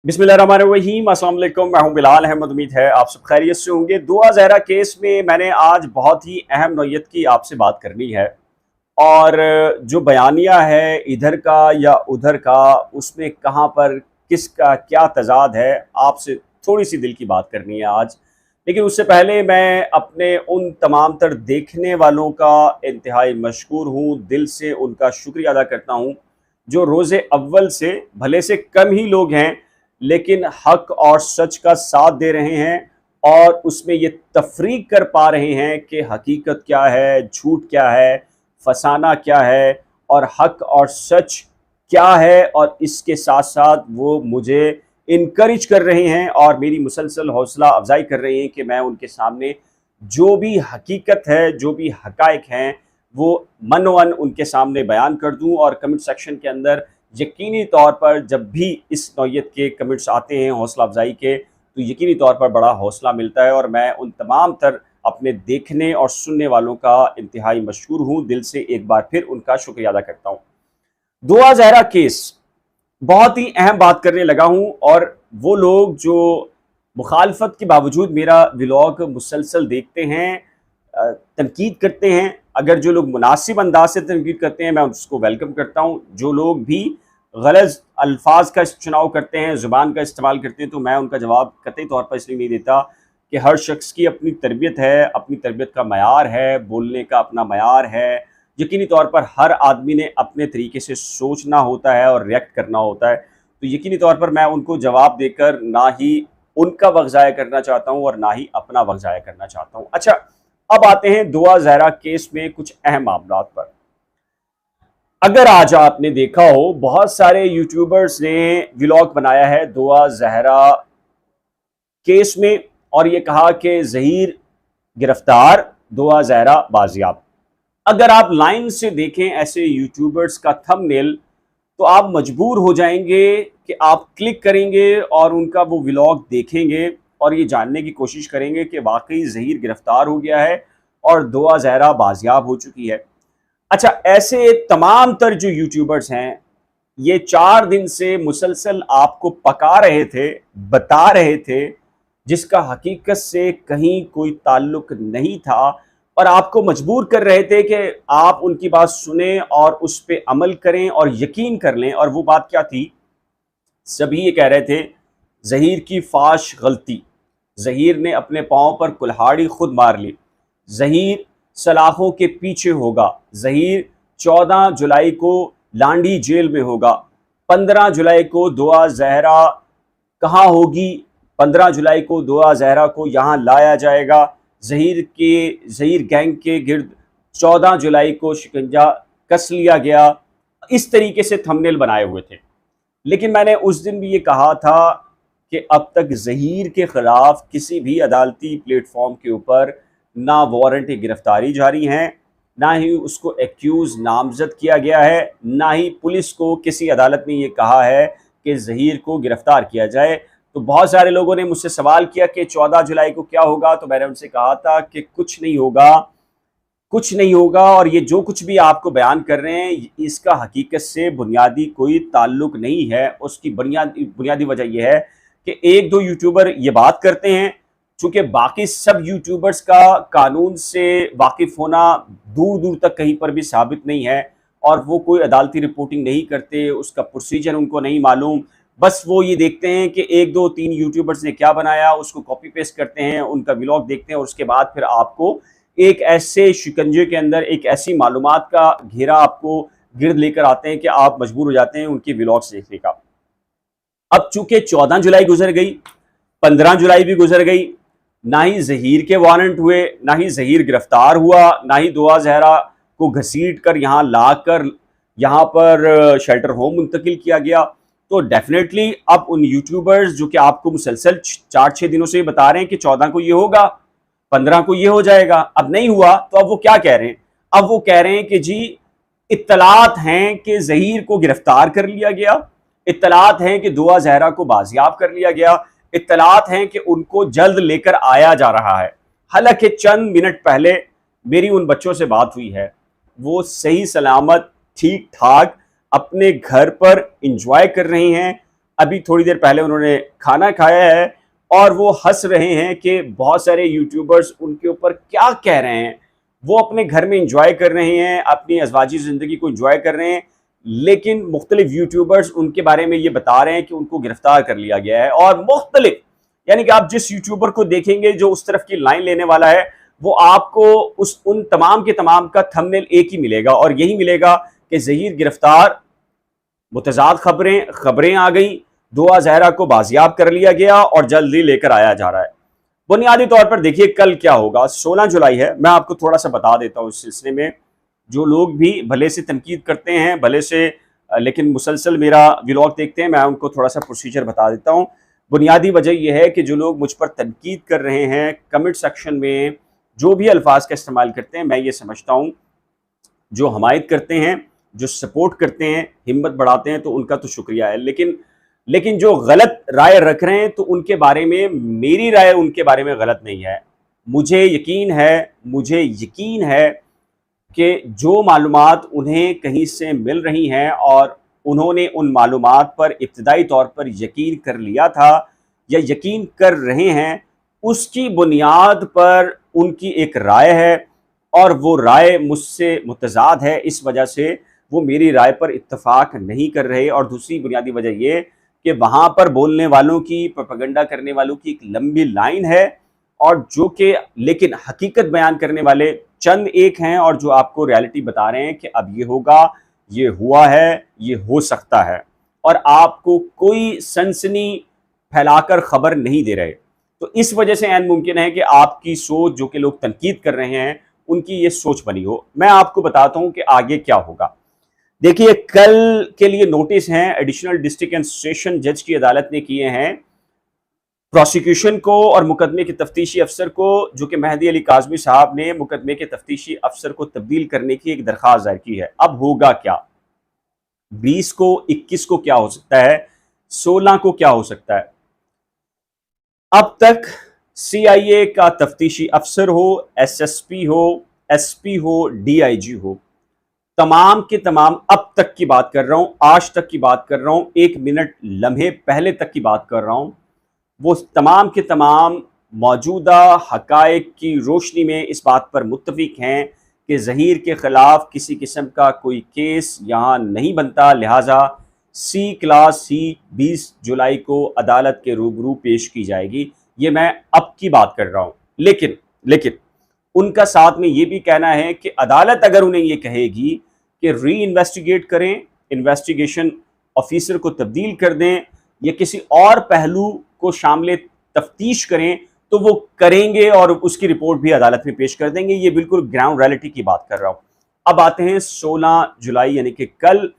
बिस्मिल्लाहिर्रहमानिर्रहीम, अस्सलाम वालेकुम। मैं हूं बिलाल अहमद। उम्मीद है आप सब खैरियत से होंगे। दुआ ज़हरा केस में मैंने आज बहुत ही अहम नौयत की आपसे बात करनी है और जो बयानिया है इधर का या उधर का, उसमें कहाँ पर किसका क्या तज़ाद है, आपसे थोड़ी सी दिल की बात करनी है आज। लेकिन उससे पहले मैं अपने उन तमाम तर देखने वालों का इंतहाई मशकूर हूँ, दिल से उनका शुक्रिया अदा करता हूँ जो रोज़े अव्वल से भले से कम ही लोग हैं लेकिन हक और सच का साथ दे रहे हैं और उसमें ये तफरीक कर पा रहे हैं कि हकीकत क्या है, झूठ क्या है, फसाना क्या है और हक और सच क्या है। और इसके साथ साथ वो मुझे इनकरेज कर रहे हैं और मेरी मुसलसल हौसला अफजाई कर रहे हैं कि मैं उनके सामने जो भी हकीकत है, जो भी हकायक हैं, वो मनोअन उनके सामने बयान कर दूं। और कमेंट सेक्शन के अंदर यकीनी तौर पर जब भी इस नौयत के कमेंट्स आते हैं हौसला अफजाई के, तो यकीनी तौर पर बड़ा हौसला मिलता है और मैं उन तमाम तर अपने देखने और सुनने वालों का इंतहाई मशहूर हूँ। दिल से एक बार फिर उनका शुक्रिया अदा करता हूँ। दुआ ज़हरा केस बहुत ही अहम बात करने लगा हूँ और वो लोग जो मुखालफत के बावजूद मेरा व्लॉग मुसलसल देखते हैं, तनकीद करते हैं, अगर जो लोग मुनासिब अंदाज से तनकीद करते हैं मैं उसको वेलकम करता हूँ। जो लोग भी गलत अल्फाज का चुनाव करते हैं, ज़ुबान का इस्तेमाल करते हैं, तो मैं उनका जवाब कतई तौर पर इसलिए नहीं देता कि हर शख्स की अपनी तरबियत है, अपनी तरबियत का मयार है, बोलने का अपना मयार है। यकीनी तौर पर हर आदमी ने अपने तरीके से सोचना होता है और रिएक्ट करना होता है, तो यकीनी तौर पर मैं उनको जवाब देकर ना ही उनका वक्त ज़ाया करना चाहता हूँ और ना ही अपना वक्त ज़ाया करना चाहता हूँ। अच्छा, अब आते हैं दुआ ज़हरा केस में कुछ अहम मामलों पर। अगर आज आपने देखा हो, बहुत सारे यूट्यूबर्स ने व्लॉग बनाया है दुआ ज़हरा केस में और ये कहा कि ज़हीर गिरफ्तार, दुआ ज़हरा बाजियाब। अगर आप लाइन से देखें ऐसे यूट्यूबर्स का थंबनेल तो आप मजबूर हो जाएंगे कि आप क्लिक करेंगे और उनका वो व्लॉग देखेंगे और ये जानने की कोशिश करेंगे कि वाकई ज़हीर गिरफ्तार हो गया है और दुआ ज़हरा बाजियाब हो चुकी है। अच्छा, ऐसे तमाम तर जो यूट्यूबर्स हैं ये 4 दिन से मुसलसल आपको पका रहे थे, बता रहे थे, जिसका हकीकत से कहीं कोई ताल्लुक नहीं था और आपको मजबूर कर रहे थे कि आप उनकी बात सुने और उस पर अमल करें और यकीन कर लें। और वो बात क्या थी? सभी ये कह रहे थे ज़हीर की फाश गलती, ज़हीर ने अपने पाँव पर कुल्हाड़ी खुद मार ली, ज़हीर सलाखों के पीछे होगा, ज़हीर 14 जुलाई को लांडी जेल में होगा, 15 जुलाई को दुआ ज़हरा कहाँ होगी, 15 जुलाई को दुआ ज़हरा को यहाँ लाया जाएगा, ज़हीर गैंग के गिर्द 14 जुलाई को शिकंजा कस लिया गया। इस तरीके से थंबनेल बनाए हुए थे। लेकिन मैंने उस दिन भी ये कहा था कि अब तक ज़हीर के ख़िलाफ़ किसी भी अदालती प्लेटफॉर्म के ऊपर ना वारंट गिरफ्तारी जारी हैं, ना ही उसको एक्यूज़ नामज़द किया गया है, ना ही पुलिस को किसी अदालत ने ये कहा है कि ज़हीर को गिरफ़्तार किया जाए। तो बहुत सारे लोगों ने मुझसे सवाल किया कि 14 जुलाई को क्या होगा, तो मैंने उनसे कहा था कि कुछ नहीं होगा, कुछ नहीं होगा। और ये जो कुछ भी आपको बयान कर रहे हैं इसका हकीकत से बुनियादी कोई ताल्लुक नहीं है। उसकी बुनियादी वजह यह है कि एक दो यूट्यूबर ये बात करते हैं, चूँकि बाकी सब यूट्यूबर्स का कानून से वाकिफ़ होना दूर दूर तक कहीं पर भी साबित नहीं है और वो कोई अदालती रिपोर्टिंग नहीं करते, उसका प्रोसीजर उनको नहीं मालूम। बस वो ये देखते हैं कि एक दो तीन यूट्यूबर्स ने क्या बनाया, उसको कॉपी पेस्ट करते हैं, उनका व्लॉग देखते हैं और उसके बाद फिर आपको एक ऐसे शिकंजे के अंदर एक ऐसी मालूमात का घेरा आपको गिर्द लेकर आते हैं कि आप मजबूर हो जाते हैं उनके व्लॉग्स देखने का। अब चूंकि 14 जुलाई गुजर गई, 15 जुलाई भी गुजर गई, ना ही ज़हीर के वारंट हुए, ना ही ज़हीर गिरफ्तार हुआ, ना ही दुआ ज़हरा को घसीट कर यहाँ ला कर यहाँ पर शेल्टर होम मुंतकिल किया गया। तो डेफिनेटली अब उन यूट्यूबर्स जो कि आपको मुसलसल 4-6 दिनों से बता रहे हैं कि 14 को ये होगा, 15 को ये हो जाएगा, अब नहीं हुआ, तो अब वो क्या कह रहे हैं? अब वो कह रहे हैं कि जी इत्तलात हैं कि ज़हीर को गिरफ्तार कर लिया गया, इत्तलात हैं कि दुआ ज़हरा को बाजियाब कर लिया गया, इत्तलात हैं कि उनको जल्द लेकर आया जा रहा है। हालांकि चंद मिनट पहले मेरी उन बच्चों से बात हुई है, वो सही सलामत ठीक ठाक अपने घर पर इंजॉय कर रहे हैं, अभी थोड़ी देर पहले उन्होंने खाना खाया है और वो हंस रहे हैं कि बहुत सारे यूट्यूबर्स उनके ऊपर क्या कह रहे हैं। वो अपने घर में इंजॉय कर रहे हैं, अपनी अज़वाजी ज़िंदगी को इंजॉय कर रहे हैं, लेकिन मुख्तलिफ यूट्यूबर्स उनके बारे में ये बता रहे हैं कि उनको गिरफ्तार कर लिया गया है। और मुख्तलिफ, यानी कि आप जिस यूट्यूबर को देखेंगे जो उस तरफ की लाइन लेने वाला है, वो आपको उन तमाम के तमाम का थंबनेल एक ही मिलेगा और यही मिलेगा कि ज़हीर गिरफ्तार, मुतज़ाद खबरें आ गई, दुआ ज़हरा को बाजियाब कर लिया गया और जल्दी लेकर आया जा रहा है। बुनियादी तौर पर देखिए कल क्या होगा, 16 जुलाई है। मैं आपको थोड़ा सा बता देता हूँ इस सिलसिले में। जो लोग भी भले से तनकीद करते हैं, भले से लेकिन मुसलसल मेरा व्लॉग देखते हैं, मैं उनको थोड़ा सा प्रोसीजर बता देता हूँ। बुनियादी वजह यह है कि जो लोग मुझ पर तनकीद कर रहे हैं, कमेंट सेक्शन में जो भी अल्फाज का इस्तेमाल करते हैं, मैं ये समझता हूँ जो हमायत करते हैं, जो सपोर्ट करते हैं, हिम्मत बढ़ाते हैं, तो उनका तो शुक्रिया है। लेकिन जो गलत राय रख रहे हैं, तो उनके बारे में मेरी राय उनके बारे में गलत नहीं है। मुझे यकीन है कि जो मालूमात उन्हें कहीं से मिल रही हैं और उन्होंने उन मालूमात पर इब्तिदाई तौर पर यकीन कर लिया था या यकीन कर रहे हैं, उसकी बुनियाद पर उनकी एक राय है और वो राय मुझसे मुतज़ाद है। इस वजह से वो मेरी राय पर इत्तफाक नहीं कर रहे। और दूसरी बुनियादी वजह ये कि वहाँ पर बोलने वालों की, प्रोपेगेंडा करने वालों की एक लंबी लाइन है और जो कि लेकिन हकीकत बयान करने वाले चंद एक हैं और जो आपको रियलिटी बता रहे हैं कि अब ये होगा, ये हुआ है, ये हो सकता है, और आपको कोई सनसनी फैलाकर खबर नहीं दे रहे। तो इस वजह से ऐन मुमकिन है कि आपकी सोच, जो कि लोग तनकीद कर रहे हैं, उनकी ये सोच बनी हो। मैं आपको बताता हूं कि आगे क्या होगा। देखिए, कल के लिए नोटिस हैं एडिशनल डिस्ट्रिक्ट एंड सेशन जज की अदालत ने किए हैं प्रोसिक्यूशन को और मुकदमे के तफ्तीशी अफसर को, जो कि मेहदी अली काज़मी साहब ने मुकदमे के तफ्तीशी अफसर को तब्दील करने की एक दरख्वास्त दायर की है। अब होगा क्या? 20 को, 21 को क्या हो सकता है, 16 को क्या हो सकता है? अब तक CIA का तफ्तीशी अफसर हो, SSP हो, SP हो, DIG हो, तमाम के तमाम, अब तक की बात कर रहा हूं, आज तक की बात कर रहा हूं, 1 मिनट लम्हे पहले तक की बात कर रहा हूं, वो तमाम के तमाम मौजूदा हकायक की रोशनी में इस बात पर मुत्तफिक हैं कि ज़हीर के ख़िलाफ़ किसी किस्म का कोई केस यहाँ नहीं बनता, लिहाजा C क्लास ही 20 जुलाई को अदालत के रूबरू पेश की जाएगी। ये मैं अब की बात कर रहा हूँ। लेकिन उनका साथ में ये भी कहना है कि अदालत अगर उन्हें ये कहेगी कि री इन्वेस्टिगेट करें, इन्वेस्टिगेशन ऑफिसर को तब्दील कर दें या किसी और पहलू को शामिल तफ्तीश करें, तो वो करेंगे और उसकी रिपोर्ट भी अदालत में पेश कर देंगे। ये बिल्कुल ग्राउंड रियलिटी की बात कर रहा हूँ। अब आते हैं 16 जुलाई यानी कि कल,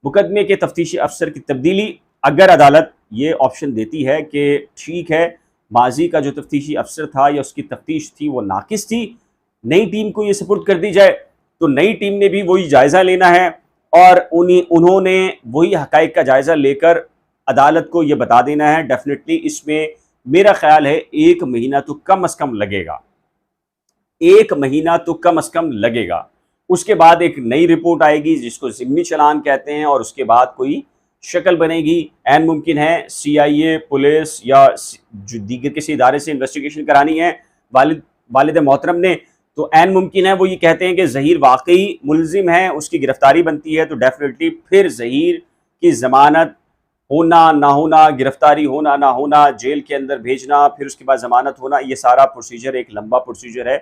मुकदमे के तफ्तीशी अफसर की तब्दीली। अगर अदालत ये ऑप्शन देती है कि ठीक है, माजी का जो तफ्तीशी अफसर था या उसकी तफ्तीश थी वो नाकिस थी, नई टीम को ये सपुर्द कर दी जाए, तो नई टीम ने भी वही जायज़ा लेना है और उन्होंने वही हकाइक का जायज़ा लेकर अदालत को ये बता देना है। डेफिनेटली इसमें मेरा ख्याल है 1 महीना तो कम से कम लगेगा, 1 महीना तो कम से कम लगेगा। उसके बाद एक नई रिपोर्ट आएगी जिसको ज़िम्मी चालान कहते हैं और उसके बाद कोई शक्ल बनेगी। ऐन मुमकिन है CIA, पुलिस या जो दीगर किसी इदारे से इन्वेस्टिगेशन करानी है वालिद मोहतरम ने, तो ऐन मुमकिन है वो ये कहते हैं कि ज़हीर वाकई मुलजिम है, उसकी गिरफ्तारी बनती है, तो डेफिनेटली फिर ज़हीर की ज़मानत होना ना होना, गिरफ्तारी होना ना होना, जेल के अंदर भेजना, फिर उसके बाद ज़मानत होना, ये सारा प्रोसीजर एक लंबा प्रोसीजर है,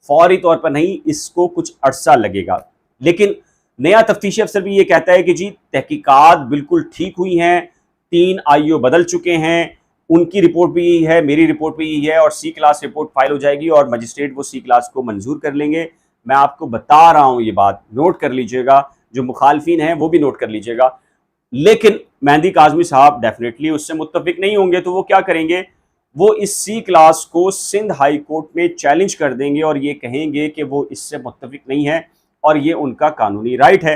फौरी तौर पर नहीं, इसको कुछ अरसा लगेगा। लेकिन नया तफ्तीशी अफसर भी ये कहता है कि जी तहकीकात बिल्कुल ठीक हुई हैं, 3 IO बदल चुके हैं, उनकी रिपोर्ट भी यही है, मेरी रिपोर्ट भी यही है और C क्लास रिपोर्ट फाइल हो जाएगी और मजिस्ट्रेट वो C क्लास को मंजूर कर लेंगे। मैं आपको बता रहा हूँ, ये बात नोट कर लीजिएगा, जो मुखालफिन हैं वो भी नोट कर लीजिएगा। लेकिन मेहदी काज़मी साहब डेफिनेटली उससे मुत्तफिक नहीं होंगे, तो वो क्या करेंगे, वो इस C क्लास को सिंध हाई कोर्ट में चैलेंज कर देंगे और ये कहेंगे कि वो इससे मुत्तफिक नहीं है और ये उनका कानूनी राइट है।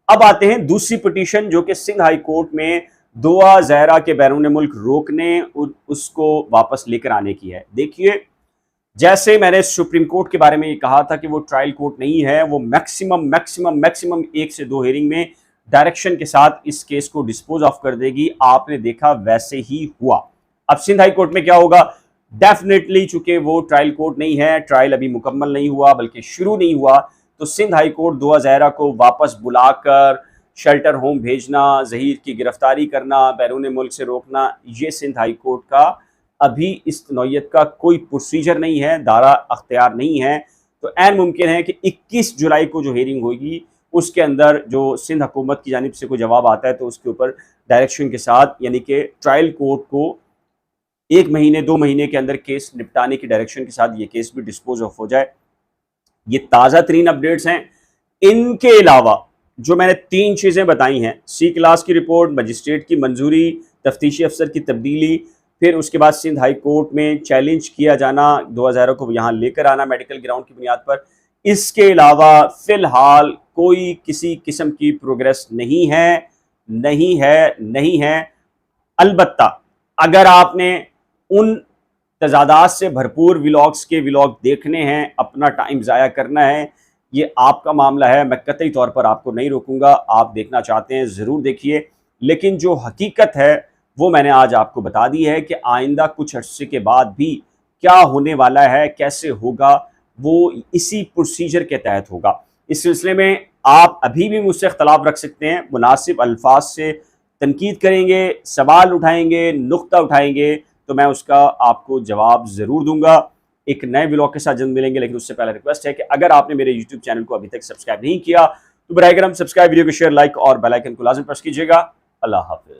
अब आते हैं दूसरी पिटीशन, जो कि सिंध हाई कोर्ट में दुआ ज़हरा के बैरून मुल्क रोकने उसको वापस लेकर आने की है। देखिए, जैसे मैंने सुप्रीम कोर्ट के बारे में ये कहा था कि वो ट्रायल कोर्ट नहीं है, वो मैक्सिमम 1 से 2 हेयरिंग में डायरेक्शन के साथ इस केस को डिस्पोज ऑफ कर देगी। आपने देखा वैसे ही हुआ। अब सिंध हाई कोर्ट में क्या होगा, डेफिनेटली चूंकि वो ट्रायल कोर्ट नहीं है, ट्रायल अभी मुकम्मल नहीं हुआ बल्कि शुरू नहीं हुआ, तो सिंध हाई कोर्ट दुआ ज़हरा को वापस बुलाकर शेल्टर होम भेजना, जहीर की गिरफ्तारी करना, बैरून मुल्क से रोकना, ये सिंध हाई कोर्ट का अभी इस नौयत का कोई प्रोसीजर नहीं है, दायरा अख्तियार नहीं है। तो ऐन मुमकिन है कि 21 जुलाई को जो हेयरिंग होगी उसके अंदर जो सिंध हुकूमत की जानिब से कोई जवाब आता है तो उसके ऊपर डायरेक्शन के साथ, यानी कि ट्रायल कोर्ट को 1 महीने 2 महीने के अंदर केस निपटाने की डायरेक्शन के साथ ये केस भी डिस्पोज ऑफ हो जाए। ये ताज़ा तरीन अपडेट्स हैं। इनके अलावा जो मैंने 3 चीज़ें बताई हैं, सी क्लास की रिपोर्ट, मजिस्ट्रेट की मंजूरी, तफ्तीशी अफसर की तब्दीली, फिर उसके बाद सिंध हाई कोर्ट में चैलेंज किया जाना, 2000 को यहाँ लेकर आना मेडिकल ग्राउंड की बुनियाद पर, इसके अलावा फ़िलहाल कोई किसी किस्म की प्रोग्रेस नहीं है। अलबत्ता अगर आपने उन तजादात से भरपूर व्लॉग्स के व्लॉग देखने हैं, अपना टाइम ज़ाया करना है, ये आपका मामला है, मैं कतई तौर पर आपको नहीं रोकूंगा। आप देखना चाहते हैं ज़रूर देखिए, लेकिन जो हकीकत है वो मैंने आज आपको बता दी है कि आइंदा कुछ अर्से के बाद भी क्या होने वाला है, कैसे होगा, वो इसी प्रोसीजर के तहत होगा। इस सिलसिले में आप अभी भी मुझसे इख्तलाफ रख सकते हैं, मुनासिब अल्फाज से तनकीद करेंगे, सवाल उठाएंगे, नुक्ता उठाएंगे, तो मैं उसका आपको जवाब ज़रूर दूंगा। एक नए व्लॉग के साथ जल्द मिलेंगे, लेकिन उससे पहले रिक्वेस्ट है कि अगर आपने मेरे यूट्यूब चैनल को अभी तक सब्सक्राइब नहीं किया तो बराए करम सब्सक्राइब, वीडियो को शेयर, लाइक और बेल आइकन को लाज़िम प्रेस कीजिएगा। अल्लाह हाफ़िज़।